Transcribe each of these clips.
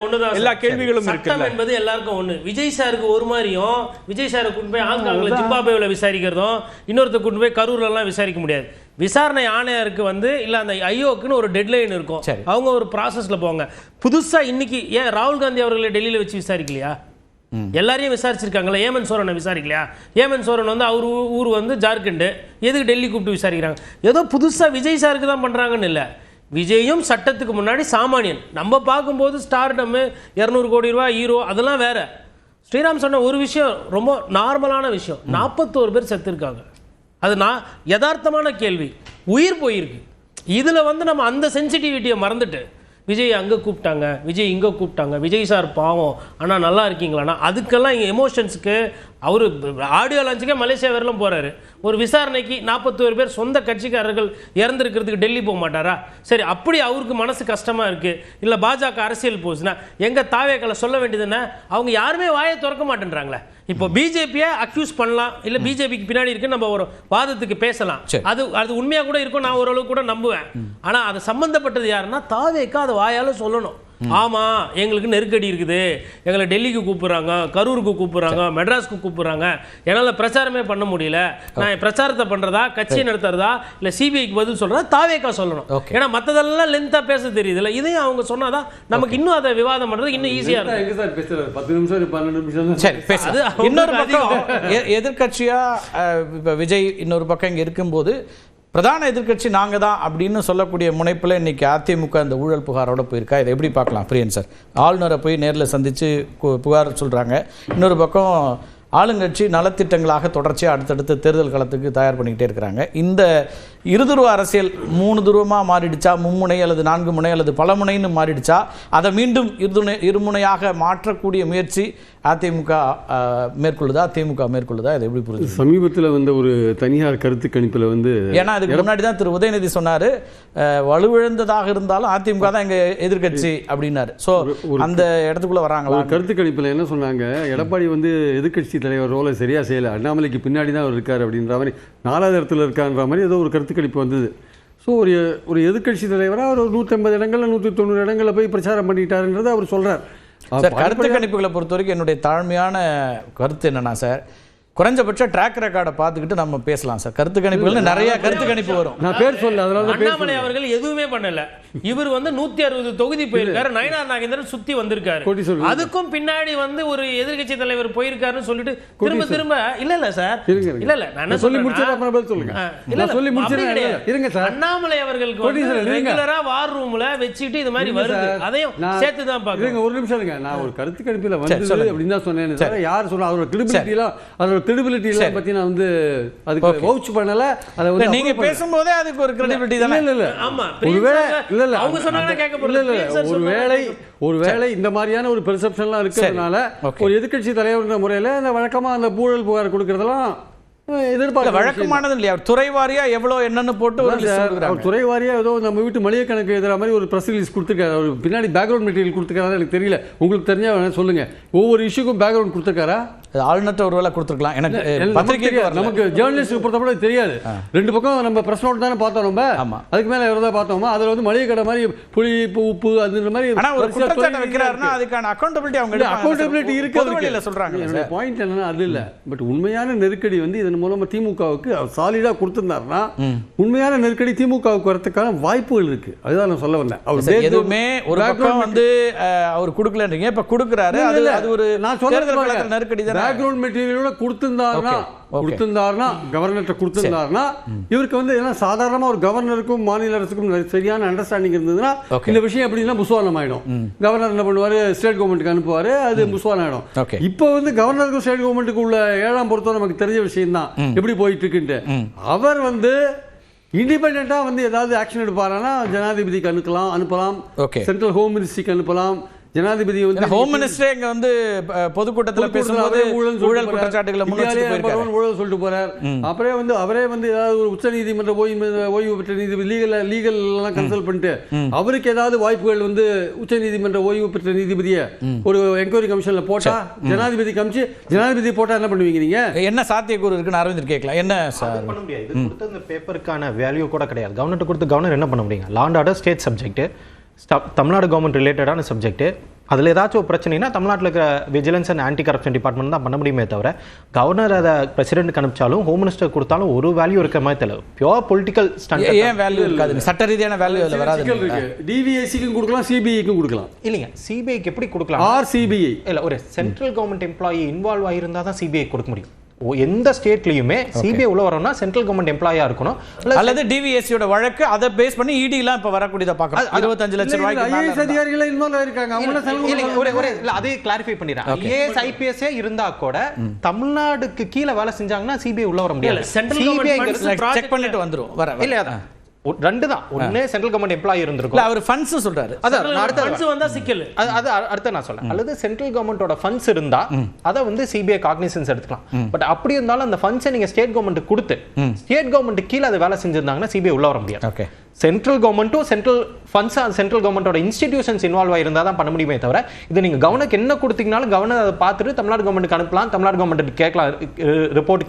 எல்லா கேள்விகளும் சட்டம் என்பது எல்லாருக்கும் ஒண்ணு. விஜய் சாருக்கு ஒரு மாதிரியும் விஜய் சாரை கூட்டு போய் ஹாங்காங்ல ஜிம்பாப்வேல விசாரிக்கிறதும் இன்னொருத்தர் கூட்டு போய் கரூர்ல எல்லாம் விசாரிக்க முடியாது. விசாரணை ஆணையருக்கு இல்ல அந்த ஐயோக்குன்னு ஒரு டெட்லைன் இருக்கும். அவங்க ஒரு ப்ராசஸ்ல போவாங்க. புதுசா இன்னைக்கு ஏன் ராகுல் காந்தி அவர்களை டெல்லியில வச்சு விசாரிக்கலையா? எல்லாரையும் விசாரிச்சிருக்காங்களா? ஏமன் சோரனை விசாரிக்கலையா? ஏமன் சோரன் அவர் ஊர் ஜார்க்கண்ட், எதுக்கு டெல்லி கூப்பிட்டு விசாரிக்கிறாங்க? ஏதோ புதுசா விஜய் சாருக்கு தான் பண்றாங்கன்னு இல்லை. விஜயும் சட்டத்துக்கு முன்னாடி சாமானியன். நம்ம பார்க்கும்போது ஸ்டார்டம் 200 கோடி ரூபாய் ஹீரோ அதெல்லாம் வேற. ஸ்ரீராம் சொன்ன ஒரு விஷயம் ரொம்ப நார்மலான விஷயம். 41 பேர் செத்துருக்காங்க. அது யதார்த்தமான கேள்வி. உயிர் போயிருக்கு. இதில் நம்ம அந்த சென்சிட்டிவிட்டியை மறந்துட்டு விஜய் அங்கே கூப்பிட்டாங்க, விஜய் இங்கே கூப்பிட்டாங்க, விஜய் சார் பாவம் ஆனால் நல்லா இருக்கீங்களாண்ணா, அதுக்கெல்லாம் இங்கே எமோஷன்ஸுக்கு அவர் ஆடியோ லான்ச்சுக்கே மலேசியா வரலாம் போகிறாரு. ஒரு விசாரணைக்கு 41 பேர் சொந்த கட்சிக்காரர்கள் இறந்துருக்கிறதுக்கு டெல்லி போக மாட்டாரா? சரி, அப்படி அவருக்கு மனசு கஷ்டமாக இருக்குது, இல்லை பாஜக அரசியல் போச்சுன்னா எங்கள் தாவேக்களை சொல்ல வேண்டியதுன்னா அவங்க யாருமே வாயை திறக்க மாட்டேன்றாங்களே. இப்போ பிஜேபியை அக்யூஸ் பண்ணலாம், இல்லை பிஜேபிக்கு பின்னாடி இருக்கு நம்ம ஒரு வாதத்துக்கு பேசலாம். அது உண்மையாக கூட இருக்கும், நான் ஓரளவு கூட நம்புவேன். ஆனால் அது சம்பந்தப்பட்டது யாருன்னா தாவேக்கா அதை வாயால சொல்லணும். ஆமா எங்களுக்கு நெருக்கடி இருக்குது, எங்களை டெல்லிக்கு கூப்பிடுறாங்க, கரூருக்கு கூப்பிடுறாங்க, மெட்ராஸ்க்கு கூப்பிடுறாங்க, என்னால் பிரச்சாரமே பண்ண முடியல, நான் பிரச்சாரத்தை பண்றதா, கட்சியை நடத்துறதா, இல்லை சிபிஐக்கு பதில் சொல்றதா தாவேக்கா சொல்லணும். ஏன்னா மற்றதெல்லாம் லென்த்தா பேச தெரியுதுல்ல, இதையும் அவங்க சொன்னாதான் நமக்கு இன்னும் அதை விவாதம் பண்றது இன்னும் ஈஸியா இருக்கும். 10 நிமிஷம் 12 நிமிஷம். இன்னொரு பக்கம் எதிர்கட்சியா விஜய் இன்னொரு பக்கம் இங்க இருக்கும்போது பிரதான எதிர்கட்சி நாங்க தான் அப்படின்னு சொல்லக்கூடிய முனைப்பில் இன்னைக்கு அதிமுக இந்த ஊழல் புகாரோட போயிருக்கா. இதை எப்படி பார்க்கலாம் பிரியன் சார்? ஆளுநரை போய் நேரில் சந்திச்சு புகார் சொல்றாங்க. இன்னொரு பக்கம் ஆளுங்கட்சி நலத்திட்டங்களாக தொடர்ச்சியாக அடுத்தடுத்து தேர்தல் காலத்துக்கு தயார் பண்ணிக்கிட்டே இருக்கிறாங்க. இந்த இருதுருவ அரசியல் 3 துருவமாக மாறிடுச்சா, மும்முனை அல்லது 4 முனை அல்லது பல முனைன்னு மாறிடுச்சா, அதை மீண்டும் இருமுனையாக மாற்றக்கூடிய முயற்சி அதிமுக மேற்கொள்ளுதா, திமுக மேற்கொள்ளுதா? இதை எப்படி புரியுது? சமீபத்தில் ஒரு தனியார் கருத்து கணிப்பில் ஏன்னா அதுக்கு முன்னாடி தான் திரு உதயநிதி சொன்னார், வலுவிழந்ததாக இருந்தாலும் அதிமுக தான் எங்கள் எதிர்கட்சி அப்படின்னாரு. ஸோ அந்த இடத்துக்குள்ள வராங்களா? கருத்து கணிப்பில் என்ன சொன்னாங்க, எடப்பாடி எதிர்கட்சி தலைவர் ரோலை சரியா செய்யலை, அண்ணாமலைக்கு பின்னாடி தான் அவர் இருக்கார் அப்படின்ற மாதிரி, 4வது இடத்துல இருக்கான்ற மாதிரி ஏதோ ஒரு கருத்து கணிப்பு வந்தது. ஸோ ஒரு எதிர்கட்சி தலைவராக அவர் 150 இடங்களில் 190 இடங்களில் போய் பிரச்சாரம் பண்ணிட்டாருன்றதை அவர் சொல்கிறார். கருத்து கணிப்புகளை பொறுத்த வரைக்கும் என்னுடைய தாழ்மையான கருத்து என்னன்னா சார், குறைஞ்சபட்ச ட்ராக் ரெக்கார்டை பார்த்துக்கிட்டு நம்ம பேசலாம் சார். கருத்து கணிப்புகள் நிறைய கருத்து கணிப்பு வரும். நான் பேர் சொல்ல, அதனால அண்ணாமலை அவர்கள் எதுவுமே பண்ணல. இவர் 160 தொகுதி போயிருக்காரு, நயனார் நாகேந்திரன் சுத்தி வந்திருக்காரு. அதுக்கும் பின்னாடி ஒரு எதிர்கட்சி தலைவர் போயிருக்காருன்னு சொல்லிட்டு திரும்ப இல்ல சார், இல்ல நான் சொல்லி முடிச்சிருங்க. அண்ணாமலை அவர்களுக்கு ரெகுலரா வார் ரூம்ல வச்சுட்டு இது மாதிரி வருது, அதையும் சேர்த்து தான் பாக்குறேன். ஒரு நிமிஷம் இருங்க, நான் ஒரு கருத்து கணிப்பில் வந்தது அப்படின்னு தான் சொன்னேன். யார் சொன்னா அவரோட கிரெடிபிலிட்டி எல்லாம் பத்தி நான் அதுக்கு வவுச் பண்ணல. அதை நீங்க பேசும்போதே அதுக்கு ஒரு கிரெடிபிலிட்டி தானே? இல்ல ஆமா, ஒருவேளை இந்த மாதிரியான ஒரு பெர்செப்ஷன்லாம் இருக்கிறதுனால ஒரு எதிர்கட்சி தலைவர் முறையில் இந்த வழக்கமா அந்த ஊழல் புகார் கொடுக்கறதெல்லாம் வழக்கமானது இல்லையா? துறை வாரியா எவ்வளவு என்னன்னு போட்டு துறை வாரியா ஏதோ நம்ம வீட்டு மளிகை கணக்கு எழுதுற மாதிரி ஒரு பிரஸ் ரிலீஸ் கொடுத்துருக்காரு. பின்னாடி பேக்ரவுண்ட் மெட்டீரியல் கொடுத்துருக்காரு, எனக்கு தெரியல. உங்களுக்கு தெரிஞ்சா சொல்லுங்க. ஒவ்வொரு இஷ்யூக்கும் பேக்ரவுண்ட் கொடுத்துருக்காரா? ஆளுநர் ஒரு வேலை கொடுத்துருக்கலாம். எனக்கு பத்திரிகை நமக்கு ஜேர்னலிஸ்ட் பொறுத்தப்பட தெரியாது. 2 பக்கம் நம்ம பிரஸ் நோட் தானே பார்த்தோம். நம்ம அதுக்கு மேல எவ்வளவு பார்த்தோமா? அதுல மளிகை கடை மாதிரி புளி உப்பு அந்த மாதிரி வைக்கிறாருன்னா அதுக்கான அக்கௌண்டபிலிட்டி அவங்க அக்கௌண்டபிலிட்டி இருக்கு சொல்றாங்க. என்னோட பாயிண்ட் என்னன்னா அது இல்ல. பட் உண்மையான நெருக்கடி இதன் மூலமா திமுகவுக்கு சாலிடா கொடுத்திருந்தாருன்னா உண்மையான நெருக்கடி திமுகவுக்கு வரதுக்கான வாய்ப்புகள் இருக்கு. அதுதான் நான் சொல்ல வந்தேன். அவர் எதுவுமே ஒரு பக்கம் அவர் கொடுக்கலன்றீங்க, இப்ப கொடுக்கறாரு. அது ஒரு நான் சொல்றது நெருக்கடி தான். பேக்ரவுண்ட் மெட்டீரியலோட கொடுத்திருந்தாருன்னா கவர்னர்ட்ட கொடுத்திருந்தாருன்னா இவருக்கு ஏன்னா சாதாரணமா ஒரு கவர்னருக்கும் மாநில அரசுக்கும் சரியான அண்டர்ஸ்டாண்டிங் இருந்ததுன்னா இந்த விஷயம் எப்படின்னா முஸ்வானம் ஆயிடும். கவர்னர் என்ன பண்ணுவாரு, ஸ்டேட் கவர்மெண்ட்டுக்கு அனுப்புவாரு, அது முஸ்வானம் ஆயிடும். இப்போ கவர்னருக்கும் ஸ்டேட் கவர்மெண்ட்டுக்கு உள்ள 7ஆம் பொறுத்தவரை நமக்கு தெரிஞ்ச விஷயம் தான் எப்படி போயிட்டு இருக்குன்ட்டு. அவர் இண்டிபெண்டா ஏதாவது ஆக்ஷன் எடுப்பாருன்னா ஜனாதிபதிக்கு அனுப்பலாம், சென்ட்ரல் ஹோம் மினிஸ்ட்ரிக்கு அனுப்பலாம். ஜனாதிபதி ஹோம் மினிஸ்டர் இங்க பொதுக்கூட்டத்தில் பேசும்போது ஊழல் குற்றச்சாட்டுகளை ஊழல் சொல்லிட்டு போறார். அப்புறம் அவரே ஏதாவது ஒரு உச்ச நீதிமன்ற ஓய்வு பெற்ற நீதிபதி லீகல் எல்லாம் கன்சல்ட் பண்ணிட்டு அவருக்கு ஏதாவது வாய்ப்புகள் உச்ச நீதிமன்ற ஓய்வு பெற்ற நீதிபதியை ஒரு என்கொயரி கமிஷன்ல போட்டா ஜனாதிபதி போட்டா என்ன பண்ணுவீங்க? நீங்க என்ன சாத்தியக்கூறு இருக்குன்னு அரவிந்தர் கேட்கலாம். என்ன சார் பண்ண முடியாது? இது கொடுத்த இந்த பேப்பருக்கான வேல்யூ கூட கிடையாது. கவர்னர்ட்ட கொடுத்து கவர்னர் என்ன பண்ண முடியுங்க? Law and order state subject, Tamil Nadu government ரிலேட்டடான சப்ஜெக்ட், அதில் ஏதாச்சும் ஒரு பிரச்சனைனா தமிழ்நாட்டில் இருக்கிற vigilance and anti corruption department தான் பண்ண முடியுமே தவிர கவர்னர் அதை பிரசிடென்ட்க்கு அனுப்பிச்சாலும் ஹோம் மினிஸ்டர் கொடுத்தாலும் ஒரு வேல்யூ இருக்க மாதிரி தெரியல. Pure political stunt. ஏன் வேல்யூ இருக்காது? சட்ட ரீதியான வேல்யூ அதில் வராது. டிவிஎஸ்சிக்கும் கொடுக்கலாம், சிபிஐக்கும் கொடுக்கலாம். இல்லைங்க, சிபிஐக்கு எப்படி கொடுக்கலாம்? சிபிஐ இல்லை, ஒரு சென்ட்ரல் கவர்மெண்ட் எம்ப்ளாயி இன்வால்வ் ஆகியிருந்தால் தான் சிபிஐ கொடுக்க முடியும். எந்த ஸ்டேட்லயுமே சிபிஐ உள்ள வரணும்னா சென்ட்ரல் கவர்மெண்ட் எம்ப்ளாயா இருக்கணும், அல்லது டிவிஎஸ்சியோட வழக்கு அதை பேஸ் பண்ணி இடி எல்லாம் இப்ப வரக்கூடியத பார்க்கலாம். 25 லட்சம் ரூபாய்க்கு ஐஏஎஸ் அதிகாரிகளே இன்வால்வ் ஆயிருக்காங்க. இல்ல அதே கிளாரிஃபை பண்ணிடுறேன். ஐஏஎஸ் ஐபிஎஸ் இருந்தா கூட தமிழ்நாடுக்கு கீழ வேலை செஞ்சாங்கன்னா சிபிஐ உள்ள வர முடியாது. சென்ட்ரல் கவர்மெண்ட் செக் பண்ணிட்டு வந்துரும். வர இல்ல ரெண்டு தான். ஒண்ணே சென்ட்ரல் கவர்மெண்ட் எம்ப்ளாயி இருந்திருக்கும். அவர் ஃபண்ட்ஸ் சொல்றாரு. ஃபண்ட்ஸ் வந்தா சிக்கல். அது அடுத்து நான் சொல்றேன். அல்லது சென்ட்ரல் கவர்மெண்டோட ஃபண்ட்ஸ் இருந்தா அத வந்து சிபிஐ காக்னிசன்ஸ் எடுத்துக்கலாம். பட் அப்படி இருந்தாலும் அந்த ஃபண்ட்ஸை நீங்க ஸ்டேட் கவர்மெண்ட் கொடுத்து ஸ்டேட் கவர்மெண்ட் கீழ அது வேலை செஞ்சிருந்தாங்கன்னா சிபிஐ உள்ள வர முடியாது. ஓகே, சென்ட்ரல் கவர்மெண்ட்டும் சென்ட்ரல் ஃபண்ட்ஸ் சென்ட்ரல் கவர்மெண்டோட இன்ஸ்டிடியூஷன்ஸ் இன்வால்வ் ஆயிருந்தா தான் பண்ண முடியுமே தவிர இது நீங்க கவர்னருக்கு என்ன கொடுத்தீங்கனாலும் கவர்னர் அதை பார்த்துட்டு தமிழ்நாடு கவர்மெண்ட்டுக்கு அனுப்பலாம், தமிழ்நாடு கவர்மெண்ட் கேட்கலாம், ரிப்போர்ட்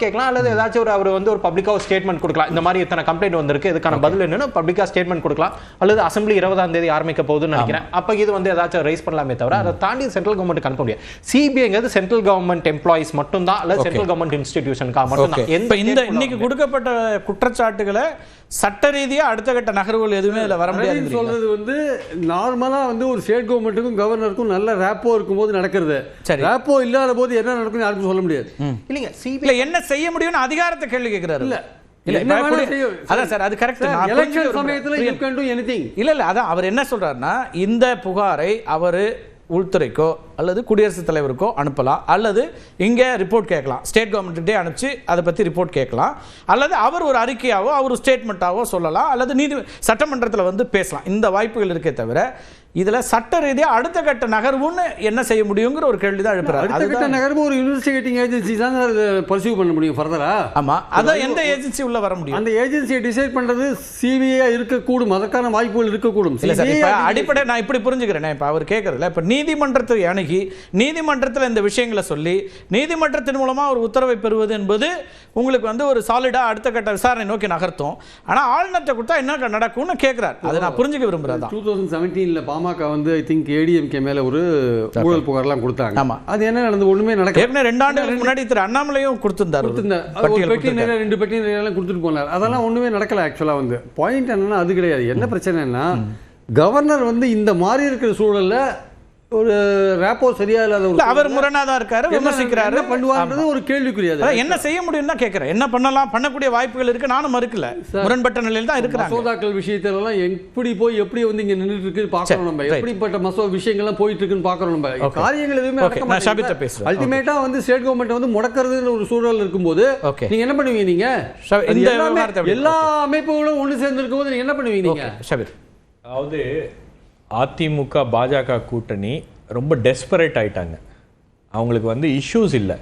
கேட்கலாம், அல்லது ஏதாச்சும் ஒரு அவர் வந்து ஒரு பப்ளிக்கா ஒரு ஸ்டேட்மெண்ட் கொடுக்கலாம். இந்த மாதிரி இத்தனை கம்ப்ளைண்ட் வந்திருக்கு, இதுக்கான பதில் என்னன்னு பப்ளிக்கா ஸ்டேட்மெண்ட் கொடுக்கலாம். அல்லது அசம்பிளி 20ஆம் தேதி ஆரம்பிக்க போகுதுன்னு நினைக்கிறேன். அப்ப இது வந்து ஏதாச்சும் ரைஸ் பண்ணலாமே தவிர அதை தாண்டி சென்ட்ரல் கவர்மெண்ட் அனுப்ப முடியாது. சிபிஐங்கிறது சென்ட்ரல் கவர்மெண்ட் எம்ப்ளாயிஸ் மட்டும் தான், அல்லது சென்ட்ரல் கவர்மெண்ட் இன்ஸ்டிடியூஷனுக்காக மட்டும் தான். இந்த இன்னைக்கு கொடுக்கப்பட்ட குற்றச்சாட்டுகளை சட்ட ரீதியா அடுத்த கட்ட நகர்வுகள் எதுவுமே இதுல வர முடியாது சொல்றது வந்து நார்மலா வந்து ஒரு ஸ்டேட் கவர்மெண்ட்டுக்கும் கவர்னருக்கும் நல்ல ரேப்போ இருக்கும்போது நடக்கிறது. ரேப்போ இல்லாத போது என்ன நடக்கும் யாருக்கும் சொல்ல முடியாது. இல்லைங்க, சிபிஐ என்ன செய்ய முடியும்னு அதிகாரத்தை கேள்வி கேட்கிறாரு. இல்ல அதான் சார், அது கரெக்ட். எலெக்ஷன் சமயத்துல you can do anything. இல்ல அதான் அவர் என்ன சொல்றாருன்னா, இந்த புகாரை அவரு உள்துறைக்கோ அல்லது குடியரசுத் தலைவருக்கோ அனுப்பலாம், அல்லது இங்கே ரிப்போர்ட் கேட்கலாம், ஸ்டேட் கவர்மெண்ட்டே அனுப்பிச்சு அதை பற்றி ரிப்போர்ட் கேட்கலாம், அல்லது அவர் ஒரு அறிக்கையாவோ அவர் ஸ்டேட்மெண்ட்டாவோ சொல்லலாம், அல்லது சட்டமன்றத்தில் வந்து பேசலாம். இந்த வாய்ப்புகள் இருக்கே தவிர இதில் சட்ட ரீதியாக அடுத்த கட்ட நகர்வுன்னு என்ன செய்ய முடியுங்கிற ஒரு கேள்வி தான் எழுப்புறாரு. அடுத்த கட்ட நகர்வு ஒரு இன்வெஸ்டிகேட்டிங் ஏஜென்சி தான் பர்சியூ பண்ண முடியும் ஃபர்தரா. ஆமாம், அதான் எந்த ஏஜென்சி உள்ள வர முடியும்? அந்த ஏஜென்சியை டிசைட் பண்ணுறது சிபிஐ இருக்கக்கூடும், அதற்கான வாய்ப்புகள் இருக்கக்கூடும். அடிப்படை நான் இப்படி புரிஞ்சுக்கிறேன். இப்போ அவர் கேட்கறதுல இப்போ நீதிமன்றத்தை அணுகி நீதிமன்றத்தில் இந்த விஷயங்களை சொல்லி நீதிமன்றத்தின் மூலமாக ஒரு உத்தரவை பெறுவது என்பது உங்களுக்கு வந்து ஒரு சாலிடாக அடுத்த கட்ட விசாரணை நோக்கி நகர்த்தும். ஆனால் ஆளுநர்கிட்ட கொடுத்தா என்ன நடக்கும்னு கேட்குறாரு. அதை நான் புரிஞ்சுக்க விரும்புகிறேன். 2017 பாமக வந்து ஐ திங்க் ஏடிஎம்கே மேல ஒரு ஊழல் புகார்லாம் கொடுத்தாங்க. ஆமா, அது என்ன நடந்து ஒண்ணுமே நடக்கல. ஏற்கனவே 2 ஆண்டுகளுக்கு முன்னாடி திரு அண்ணாமலையும் கொடுத்திருந்தார். ஒரு பெட்டி நிறைய 2 பெட்டி நிறைய கொடுத்துட்டு போனார். அதெல்லாம் ஒண்ணுமே நடக்கல. ஆக்சுவலா வந்து பாயிண்ட் என்னன்னா அது கிடையாது. என்ன பிரச்சனைன்னா கவர்னர் வந்து இந்த மாதிரி இருக்கிற சூழல்ல ஒரு ரேப்போ சரியா இல்லாத ஒரு அவர் முரணாதான் இருக்காரு, விமர்சிக்கிறாரு, பண்ணுவாங்கிறது ஒரு கேள்விக்குரியது. என்ன செய்ய முடியும் தான் கேட்கிறேன். என்ன பண்ணலாம், பண்ணக்கூடிய வாய்ப்புகள் இருக்கு, நானும் மறுக்கல, முரண்பட்ட நிலையில் தான் இருக்கிறாங்க. மசோதாக்கள் விஷயத்துல எல்லாம் எப்படி வந்து இங்க நின்றுட்டு இருக்கு பாக்குறோம் நம்ம. எப்படிப்பட்ட மசோதா விஷயங்கள்லாம் போயிட்டு இருக்குன்னு பாக்குறோம் நம்ம. காரியங்கள் எதுவுமே அல்டிமேட்டா வந்து ஸ்டேட் கவர்மெண்ட் வந்து முடக்கிறதுன்னு ஒரு சூழல் இருக்கும்போது நீங்க என்ன பண்ணுவீங்க? நீங்க எல்லா அமைப்புகளும் ஒண்ணு சேர்ந்து இருக்கும்போது நீங்க என்ன பண்ணுவீங்க? நீங்க அதாவது அதிமுக பாஜக கூட்டணி ரொம்ப டெஸ்பரேட் ஆயிட்டாங்க. அவங்களுக்கு வந்து இஷ்யூஸ் இல்லை.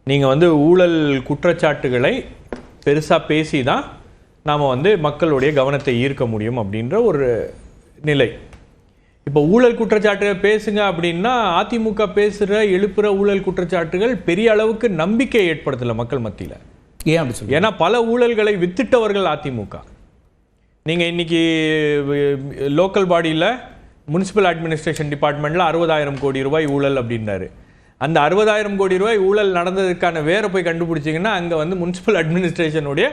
நீங்கள் வந்து ஊழல் குற்றச்சாட்டுகளை பெருசாக பேசி தான் நாம் வந்து மக்களுடைய கவனத்தை ஈர்க்க முடியும் அப்படின்ற ஒரு நிலை. இப்போ ஊழல் குற்றச்சாட்டு பேசுங்க அப்படின்னா அதிமுக எழுப்புகிற ஊழல் குற்றச்சாட்டுகள் பெரிய அளவுக்கு நம்பிக்கை ஏற்படுத்தலை மக்கள் மத்தியில். ஏன் அப்படி சொல்லி? ஏன்னா பல ஊழல்களை வித்துட்டவர்கள் அதிமுக. நீங்கள் இன்னைக்கு லோக்கல் பாடியில் முனிசிபல் அட்மினிஸ்ட்ரேஷன் டிபார்ட்மெண்ட்டில் 60,000 கோடி ரூபாய் ஊழல் அப்படின்னாரு. அந்த 60,000 கோடி ரூபாய் ஊழல் நடந்ததுக்கான வேற போய் கண்டுபிடிச்சிங்கன்னா அங்கே வந்து முனிசிபல் அட்மினிஸ்ட்ரேஷனுடைய